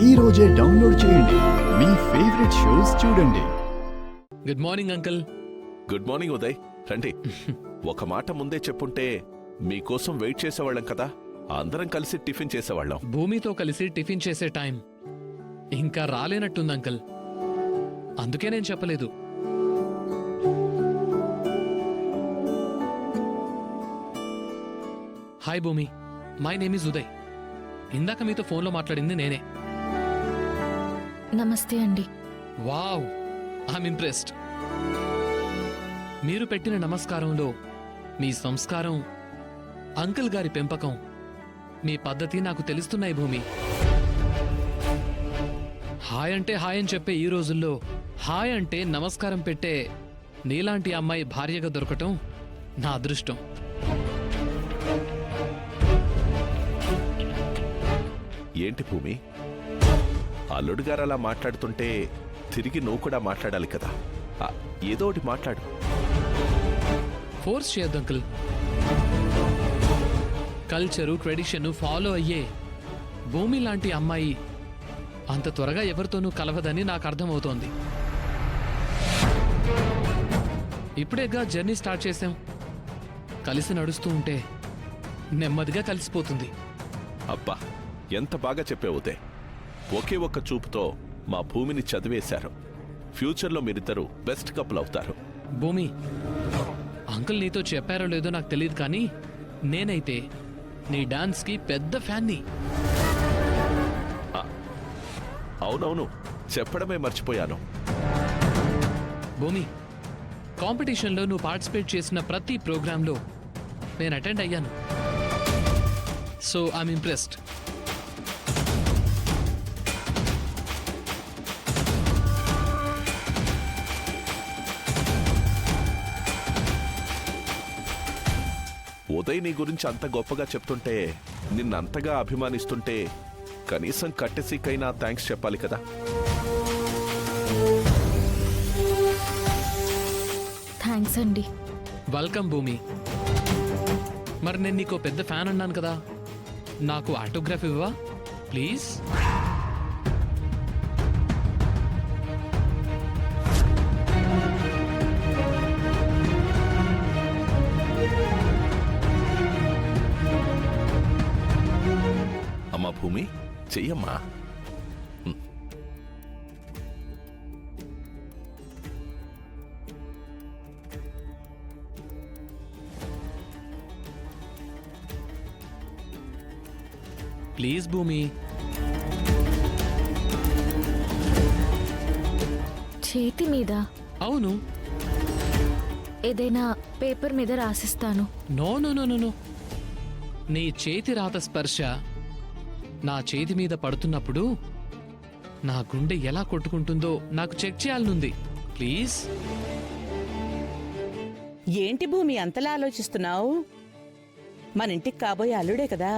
ఈ రోజే డౌన్లోడ్ చేయండి. మీ ఫేవరెట్ షోస్ చూడండి. Good morning uncle. Good morning Uday. రండి. ఒక మాట ముందే చెప్పుంటే మీకోసం వెయిట్ చేసేవాళ్ళం కదా. అందరం కలిసి టిఫిన్ చేసేవాళ్ళం. భూమితో కలిసి టిఫిన్ చేసే టైం ఇంకా రాలేనట్టుంది అంకుల్. అందుకే నేను చెప్పలేదు. హాయ్ భూమి, మై నేమ్ ఇస్ ఉదయ్. ఇందాక మీతో ఫోన్లో మాట్లాడింది నేనే. నమస్తే అండి. Wow, I'm impressed. మీరు పెట్టిన నమస్కారంలో మీ సంస్కారం, అంకుల్ గారి పెంపకం, మీ పద్ధతి నాకు తెలుస్తున్నాయి భూమి. హాయ్ అంటే హాయ్ అని చెప్పే ఈ రోజుల్లో హాయ్ అంటే నమస్కారం పెట్టే నీలాంటి అమ్మాయి భార్యగా దొరకటం నా అదృష్టం. ఏంటి భూమి, అల్లుడు గారు అలా మాట్లాడుతుంటే తిరిగి నువ్వు కూడా మాట్లాడాలి కదా. ఏదో ఒకటి మాట్లాడు. ఫోర్స్ చేయొద్దు అంకుల్. కల్చరు, ట్రెడిషన్ ఫాలో అయ్యే భూమి లాంటి అమ్మాయి అంత త్వరగా ఎవరితోనూ కలవదని నాకు అర్థమవుతోంది. ఇప్పుడేగా జర్నీ స్టార్ట్ చేశాం. కలిసి నడుస్తూ ఉంటే నెమ్మదిగా కలిసిపోతుంది. అబ్బా, ఎంత బాగా చెప్పావు ఉదయ్. ఒకే ఒక్క చూపుతో మా భూమిని చదివేశారు. ఫ్యూచర్లో మీరిద్దరూ బెస్ట్ కపుల్ అవుతారు. భూమి, అంకుల్ నీతో చెప్పారో లేదో నాకు తెలియదు, కానీ నేనైతే నీ డాన్స్కి పెద్ద ఫ్యాన్ని. అవునవును, చెప్పడమే మర్చిపోయాను. భూమి, కాంపిటీషన్లో నువ్వు పార్టిసిపేట్ చేసిన ప్రతి ప్రోగ్రాంలో నేను అటెండ్ అయ్యాను. So I'm impressed. ఉదయ్ నీ గురించి అంత గొప్పగా చెప్తుంటే, నిన్నంతగా అభిమానిస్తుంటే కనీసం కట్టెసికైనా థ్యాంక్స్ చెప్పాలి కదా. థ్యాంక్స్ అండి. వెల్కమ్ భూమి. మరి నేను నీకు పెద్ద ఫ్యాన్ అన్నాను కదా, నాకు ఆటోగ్రాఫ్ ఇవ్వవా ప్లీజ్? అమ్మా భూమి, చెయ్యమ్మా. ప్లీజ్ భూమి. చేతి మీద? అవును. ఏదైనా పేపర్ మీద రాసిస్తాను. No no no no no. నీ చేతి రాత స్పర్శ నా చేతి మీద పడుతున్నప్పుడు నా గుండె ఎలా కొట్టుకుంటుందో నాకు చెక్ చేయాలనుంది. ప్లీజ్. ఏంటి భూమి అంతలా ఆలోచిస్తున్నావు? మన ఇంటికి కాబోయే అల్లుడే కదా.